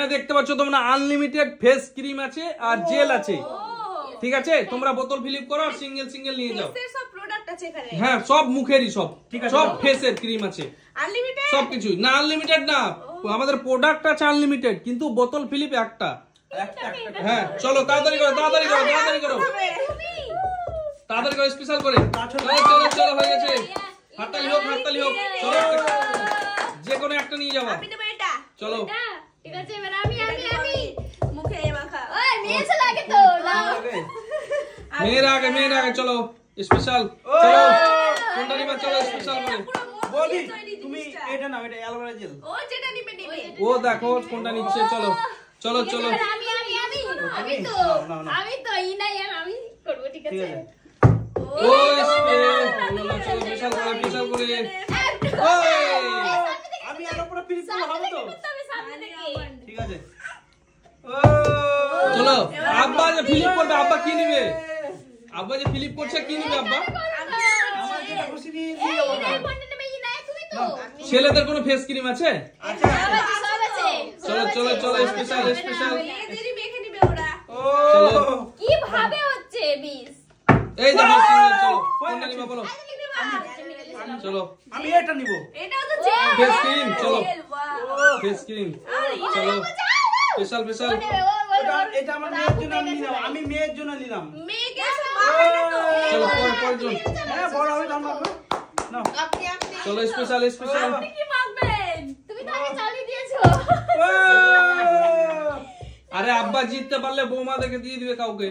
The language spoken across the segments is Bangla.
এখানে দেখতে পাচ্ছ তোমরা আনলিমিটেড ফেস ক্রিম আছে আর জেল আছে, ঠিক আছে? তোমরা বোতল ফিলিপ করো আর সিঙ্গেল সিঙ্গেল নিয়ে যাও। সব প্রোডাক্ট আছে এখানে, হ্যাঁ সব মুখেরই সব, সব ফেসের ক্রিম আছে, আনলিমিটেড সবকিছু। না আনলিমিটেড না, আমাদের প্রোডাক্ট আছে আনলিমিটেড, কিন্তু বোতল ফিলিপ একটা। হ্যাঁ চলো তাড়াতাড়ি করো, তাড়াতাড়ি করো, তাড়াতাড়ি করো, তাড়াতাড়ি করো, স্পেশাল করে। চলো চলো চলো হয়ে গেছে, হাততালি হোক, হাততালি হোক। চলো যে কোনো একটা নিয়ে যাবা। আমি দেব এটা, চলো ঠিক আছে এবার আমি মুখে মাখা। ওই মেয়ে লাগে তো নাও মেয়ের আগে চলো স্পেশাল। চলো কোনটা নিবা? চলো স্পেশাল করে বলি তুমি এটা নাও, এটা অ্যালোভেরা জেল। ও যেটা নিবে নিবে। ও দেখো কোনটা নিচ্ছে। চলো চলো চলো আমি তো ইনাই আর আমি করব, ঠিক আছে? ও স্পেশাল করে, স্পেশাল করে। আমি আর উপরে ফিলিপ করলে হবে তো? ঠিক আছে। চলো আব্বা যে ফিলিপ করবে, আব্বা কি নিবে? আব্বা যে ফিলিপ করছে কি নিবে আব্বা? আমার যেটা খুশি নিয়ে দিও না। ছেলেদের কোনো ফেস ক্রিম আছে? আচ্ছা সব আছে। চলো চলো চলো স্পেশাল স্পেশাল। মেয়েদেরই মেখে নিবে ওরা। চলো কি ভাবে হচ্ছে বিস? এই দেখো সিঙ্গেল। চলো কোনটা নিবা বলো? চলো আমি এটা নিব। এটাও তো জেল। Face cream. চলো বাহ। Face cream. চলো স্পেশাল স্পেশাল। এটা আমার মেয়ের জন্য নিলাম, আমি মেয়ের জন্য নিলাম। মেয়েকে সব মাখা তো। চলো পরজন। হ্যাঁ বড় হবে দাম মাখো। নাও। চলো স্পেশাল স্পেশাল। আপনি কি মাখবেন? তুমি তো আগে চালিয়ে দিয়েছো। আরে আব্বা জিততে পারলে বৌমাদেরকে দিয়ে দিবে কাউকে।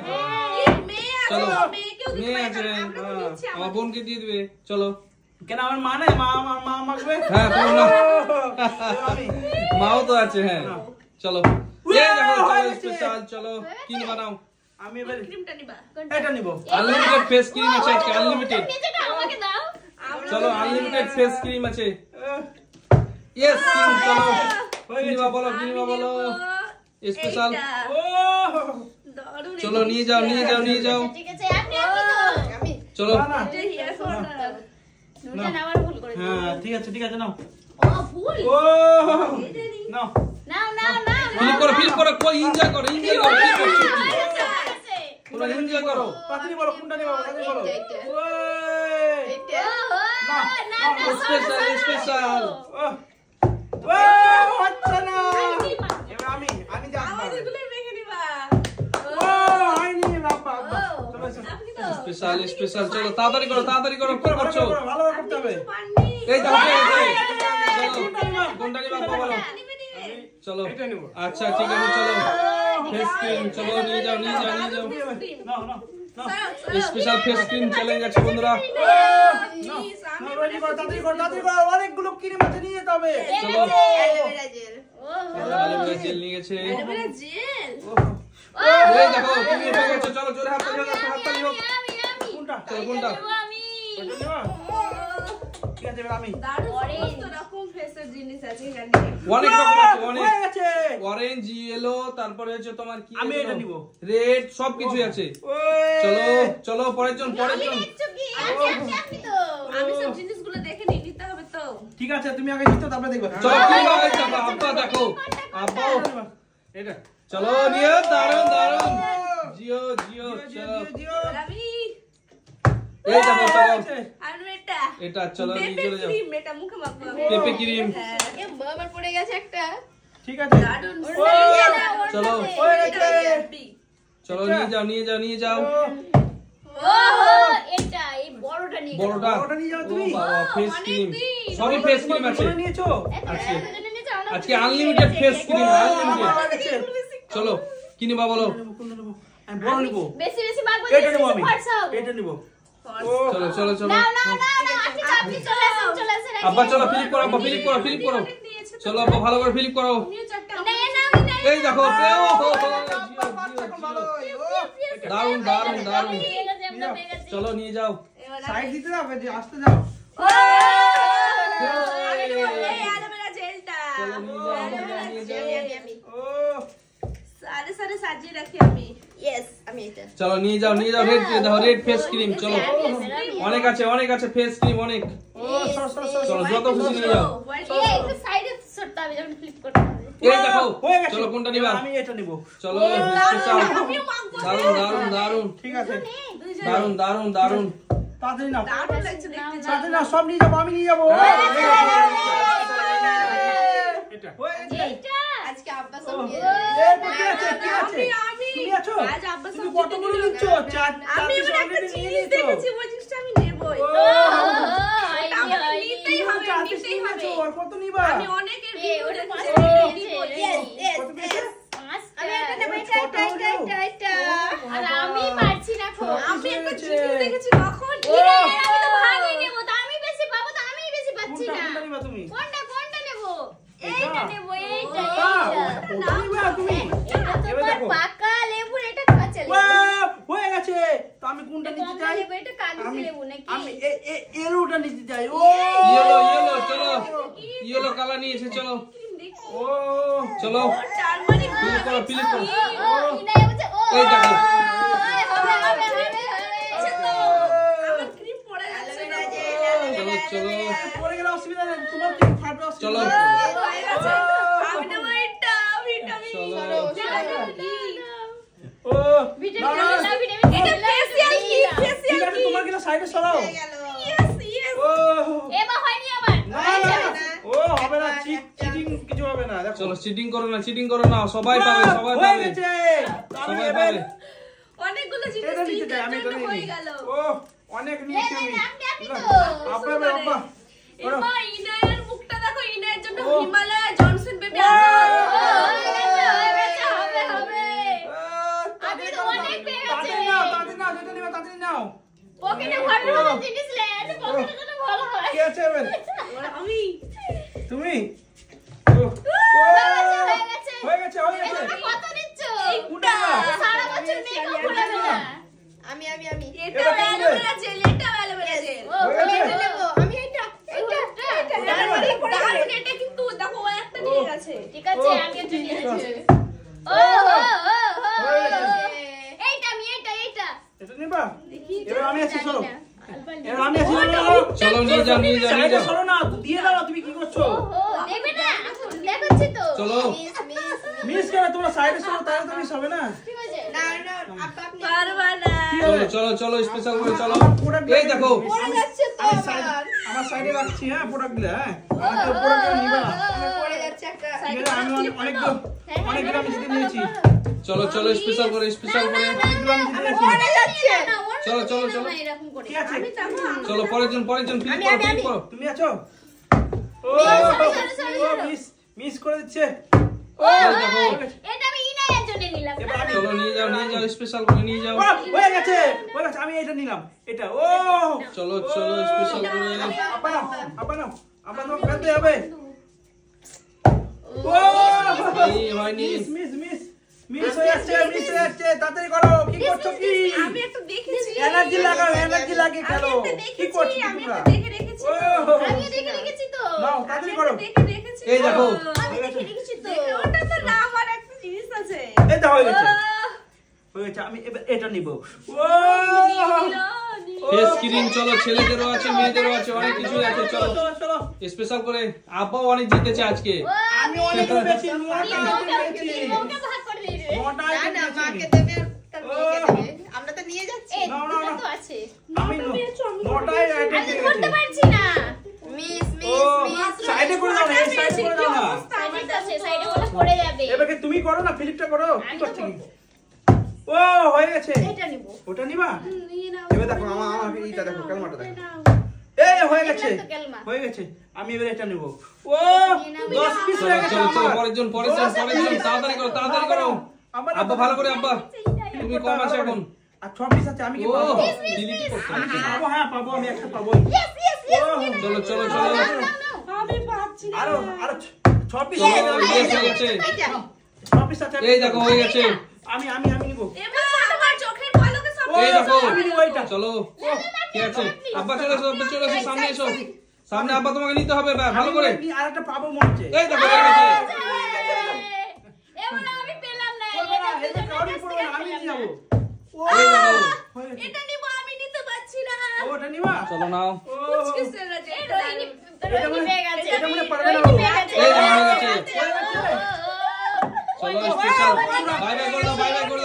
মেয়ে আছে, চলো মেয়েকেও দিতে মেয়ে পারে। আছে, আমরা তো দিচ্ছি আমার বোনকে দিয়ে দিবে। চলো কেন আমার মা নাই? মা মাখবে। হ্যাঁ তোমার না, আমি মাও তো আছে। হ্যাঁ চলো এই দেখো চলো স্পেশাল। চলো কি বানাও? আমি এবার ক্রিমটা নিবা। এটা নিব। আনলিমিটেড ফেস ক্রিম আছে আজকে, আনলিমিটেড। নিচেটা আমাকে দাও। চলো আনলিমিটেড ফেস ক্রিম আছে। Yes cream. চলো কিনিবা বলো, কিনিবা বলো স্পেশাল। ও দারুণ। চলো নিয়ে যাও নিয়ে যাও নিয়ে যাও। ঠিক আছে আপনি তো চলো না এটা হেয়ার ফল না। দুটা নামার ভুল করে হ্যাঁ ঠিক আছে নাও। ও ভুল ও নাও। নাও নাও নাও ফিলিপ করো কই এনজয় করো, এনজয় করো, কি করছো? আছে পুরো এনজয় করো। তাড়াতাড়ি বলো কোনটা নিবা, তাড়াতাড়ি বলো। এইটা। ওই না না স্পেশাল স্পেশাল। ও হচ্ছে না। এবার আমি যাব। আমাদেরগুলো মেখে নিবা। ও হয়নি বাবা। চলো আপনি তো স্পেশাল স্পেশাল। চলো তাড়াতাড়ি করো, তাড়াতাড়ি করো, কি করছো? ভালো করতে হবে। পাননি। এই দেখো চলো কোনটা নিবা আব্বা বলো? চলো এটা নিব। আচ্ছা ঠিক আছে চলো ফেস ক্রিম। চলো নিয়ে যাও নিয়ে যাও নিয়ে যাও। নাও নাও নাও। স্পেশাল ফেস ক্রিম চ্যালেঞ্জ আছে বন্ধুরা। নাও রেডি করো, তাড়াতাড়ি করো। অনেকগুলো ক্রিম আছে নিয়ে যেতে হবে। চলো অ্যালোভেরা জেল। অ্যালোভেরা জেল নিয়ে গেছে। Aloe vera gel. এই দেখো তুমি এটা গেছো। চলো জোরে হাততালি হোক, হাততালি হোক। কোনটা? চলো কোনটা? আমি ওটা নিবা? ঠিক আছে এবার আমি। দারুণ সমস্ত রকম ফেসের জিনিস আছে এখানে। অনেক রকম আছে, অনেক। হয়ে গেছে। অরেঞ্জ ইয়েলো, তারপরে হচ্ছে তোমার কি আমি এটা নিব। রেড, সবকিছু আছে। ওই চলো চলো পরের জন পরের জন। চুকি আপনি তো আমি সব জিনিসগুলো দেখে নিতে হবে তো। ঠিক আছে তুমি আগে জিতো তারপরে দেখবে। চলো কি হবে চাপা আব্বা দেখো আব্বাও এটা চলো নিয়ে দারুন দারুন জিও জিও চলো আর আমি এই দেখো চলো আর এটা এটা চলো নিয়ে চলে যাও। ক্রিম, এটা মুখে মাখবো আমি। পেপে ক্রিম। হ্যাঁ, এ বাবার পড়ে গেছে একটা ঠিক আছে। দারুণ। চলো হয়ে গেছে। চলো নিয়ে যাও নিয়ে যাও নিয়ে যাও। ও এটা এই বড়টা নিয়ে বড়টা বড়টা নিয়ে যাও ও তুমি। বাবা ফেস অনেক ক্রিম দিন। সবই ফেস ক্রিম আছে তোমরা নিয়েছো? আজকে আজকে আজকে আনলিমিটেড ফেস ক্রিম আনলিমিটেড। হয়ে গেছে। চলো কি নিবা বলো? কোনটা নেবো? আমি বড় নেবো। বেশি বেশি মাগবো এটা নেবো আমি। হোয়াটসঅ্যাপ এটা নেবো। চলো চলো চলো না না না না আপনি চলে আসেন আব্বা চলো ফিলিপ করো আব্বা ফিলিপ করো ফিলিপ করো চলো আব্বা ভালো করে ফিলিপ করো। এই দেখো দারুন দারুন দারুন চলো নিয়ে যাও। সাইড দিতে যাবে যে আসতে যাও। চলো নিয়ে যাও নিয়ে যাও। ও সাজিয়ে রাখি আমি। ইয়েস, আমি এটা। চলো নিয়ে যাও রেড দেখো রেড ফেস ক্রিম। চলো অনেক আছে ফেস ক্রিম অনেক। ও সর চলো যত খুশি নিয়ে যাও। একটু সাইডে সরতে হবে যখন ফ্লিপ করতে হবে। এই দেখো হয়ে গেছে। চলো কোনটা নিবা আমি এটা নিব। চলো স্পেশাল দারুন দারুন দারুন ঠিক আছে। দারুন দারুন দারুন তাড়াতাড়ি নাও। দারুণ লাগছে দেখতে। তাড়াতাড়ি নাও, সব নিয়ে যাবো, আমি নিয়ে যাবো। এটা। হয়ে গেছে। এইটা আজকে আব্বা সব ও, নিয়ে এ, কি আছে, কি আছে? আমি তুমি আছো? আজ আব্বা সব তুমি জিতে কতগুলো নিল। নিচ্ছ? আমি চার এবার একটা piece already নিয়ে জিনিস নিয়েছো। দেখেছি, ওই জিনিসটা আমি নেবই। ও, আমাকে নিতেই হবে, চার piece নিতেই নিয়ে হবে। নিয়েছো, আর কত নিবা? আমি অনেকের এই, ভিডিও ওটা দেখেছি, পাঁচটা আমি নিয়েছে, নিবই। yes, yes, কত পেয়েছে? yes। পাঁচটা। আমি এটা নেবো, এটা, ছোট এটা, এটা, হলেও। এটা, এটা। আর আমি পারছি না খো। আমি একটা হয়েছে। জিনিস দেখেছি কখন। ও। আমি তো ভাগই নেবো, তা আমি বেশি পাবো, তো আমি বেশি পাচ্ছি কোনটা না। কোনটা নিবা তুমি? কোনটা নেবো? এটা? এইটা নেবো, এইটা, ওটা, এইটা। ওটা নিবা তুমি? এটা তো এবার তোর দেখো। পাকা লেবু, এটা কাঁচা লেবু। ওয়াও, হয়ে গেছে। তো আমি কোনটা এটা নিতে কমলা চাই? লেবু, এটা কাগজি আমি লেবু নাকি? আমি এরোটা নিতে চাই। ও ইয়েলো ইয়েলো চলো ইয়েলো কালার নিয়ে এসে চলো ও চলো চার মানে ফিলিপ করো ফিলিপ করো ও, ইনাই বলছে, ও, এই দেখো। হবে। আমার ক্রিম পড়ে যাচ্ছে। চলো চলো পড়ে গেলে অসুবিধা নেই, তোমার কি ফাটবে অসুবিধা চলো। নেই। হয়ে গেছে। আমি নেবো এটা, ভিটামিন। চলো। ও ভিটামিন না, না, না, ভিটামিন এটা facial kit, ঠিক facial আছে, kit। তোমার কিনা সাইডে সরাও। Yes, yes। ও এবার হয়নি আমার। না না ও হবে না, চিটিং কিছু হবে না, দেখো চলো চিটিং করো না সবাই পাবে সবাই হয়ে পাবে গেছে। আমি সবাই এবার পাবে অনেকগুলো জিনিস এটা নিতে চাই, তিনটার আমি এটা জন্য নিয়ে হয়ে নিই। গেল। ও অনেক নিয়েছি আমি। আপনি তো। আব্বা এবার আব্বা করো। এমা ইনায়ের মুখটা দেখো, ইনায়ের জন্য ও। হিমালয় জনসন বেবি ও, আনবে। হয়ে গেছে, হবে। আমি তো অনেক পেয়ে গেছি। তাড়াতাড়ি নাও, যেটা নিবা তাড়াতাড়ি নাও। পকেটে ভরার মতো জিনিস নেন, পকেটে যেন ভালো হয়। কি আছে এবার? আমি তুমি হয়ে গেছে। হয়ে গেছে হয়ে গেছে। এটা কত নিচ্ছ? কোনটা? সারা বছর মেকআপ করে না। আমি এটা এটা কি অ্যালোভেরা জেল, এটা অ্যালোভেরা জেল। ও, হয়ে আমি গেছে? এটা নেবো। আমি এটা দারুণ, এটা কিন্তু দেখো ও একটা নিয়ে গেছে। ঠিক আছে, ও, আমি এটা নিয়ে ঠিক আছে। যাচ্ছি। ও, হয়ে গেছে। এইটা আমি এইটা। এটা নিবা? দেখি এবার আমি আছি, চলো। জানি না। এবার আমি আছি, চলো। চলো নিয়ে যাও সাইডে সরো না, দিয়ে দাও, তুমি কি করছো? ও, দেখবে না? দেখাচ্ছি তো। চলো মিস করে তোমরা সাইডে সরো, তাহলে তো মিস হবে না। ঠিক আছে? পারবা না। কি চলো হবে? চলো চলো স্পেশাল করে চলো আমার product এই দেখো পড়ে যাচ্ছে তো আমি সাইডে আবার। আমার সাইডে রাখছি, হ্যাঁ প্রোডাক্টগুলো, হ্যাঁ আমার তো প্রোডাক্ট নিবা না। পড়ে যাচ্ছে একটা। ঠিক আছে, আমি অনেকগুলো আমি জিতে নিয়েছি। চলো চলো স্পেশাল করে অনেকগুলো আমি জিতে নিয়েছি। পড়ে যাচ্ছে। চলো, চলো, চলো। এরকম করে। কি আছে? চলো পরের জন ফিলিপ করো তুমি আছো? ও মিস করে দিচ্ছে। ও এই দেখো এটা আমি ইনায়ের জন্য নিলাম। এবার আমি চলো নিয়ে যাও স্পেশাল করে নিয়ে যাও হয়ে গেছে, আমি এটা নিলাম, এটা। ও চলো চলো স্পেশাল করে আপা নাও তো খেলতে হবে। ও এই হয়নি মিস হয়ে যাচ্ছে, তাড়াতাড়ি করো। কি করছো কি? আমি একটা দেখেছি। এনার্জি লাগাও, এনার্জি লাগে খেলো। আমি একটা কি দেখেছি, করছো আমি তোমরা? একটা দেখে রেখেছি। ও আমি দেখে রেখেছি তো। নাও আমি তাড়াতাড়ি একটা করো। দেখে রেখেছি। এই দেখো। আমি দেখে রেখেছি তো। ওটা তো না, আমার একটা জিনিস আছে। এটা হয়ে গেছে, আহ, হয়ে গেছে। আমি এবার এটা নিব। ও ফেস ক্রিম চলো ছেলেদেরও আছে মেয়েদেরও আছে অনেক কিছু আছে চলো চলো। স্পেশাল করে আব্বাও অনেক জিতেছে আজকে ও, আমি অনেক পেয়েছি, তুমি ওকে ভাগ করে দিলে। নটা না, না, পেয়েছি। মাকে দেবে আর তার মেয়েকে দেবে। আমরা তো নিয়ে যাচ্ছি। এই না, না, দুটো না। তো আছে। আমি নটায় আইটেম আমি পেয়ে ধরতে গেছি। পারছি না। মিস ও সাইডে করে দাও না, এই সাইডে করে দাও না। সাইডে তো আছে, সাইডে বলে পড়ে যাবে। এবারে তুমি করো না, ফিলিপটা করো। কি আমি তো করছো কি? করবো। ও হয়ে গেছে, এটা নিব। ওটা নিবা? নিয়ে নাও। এবার দেখো আমার এইটা দেখো, কালমাটা দেখো। এই হয়ে গেছে, এটা তো কেলমা। হয়ে গেছে। আমি এবার এটা নিব। ও নাও, 10 পিস চলো হয়ে গেছে চলো চলো আমার। পরের জন তাড়াতাড়ি করো আব্বা ভালো করে আব্বা তুমি কম আছে এখন আর 6 পিস আছে, আমি কি ও পাবো? ডিলিট করতে আমি কি পাবো? হ্যাঁ পাবো, আমি একটা পাবো। Yes, yes, yes. চলো চলো চলো নাও, নাও। আমি পাচ্ছি না। আরো 6 পিস চলো আছে। ইয়েস হয়ে গেছে 6 পিস আছে। এই দেখো হয়ে গেছে আমি নিব। এবার আমার চোখের পলকে সব এই দেখো আমি নিব এটা। চলো কি আছে আব্বা চলে এসো সামনে এসো সামনে আব্বা তোমাকে নিতে হবে ভালো করে আর একটা পাবো মনে হচ্ছে। এই দেখো হয়ে গেছে এবার আমি পেলাম না। করবে না, এটা এটা কাউরি করবে না, আমি নিয়ে যাবো। ও এই দেখো হয়ে গেছে। এটা নিব, আমি নিতে পারছি না। ওটা নিবা? চলো নাও ও কুচকি সেলা যে এই রোহিণী পেয়ে গেছে। এটা মনে পারবে না রোহিণী ও। পেয়ে গেছে। এই দেখো হয়ে গেছে হয়ে গেছে। স্পেশাল বাই বাই করে দাও, বাই বাই করে দাও।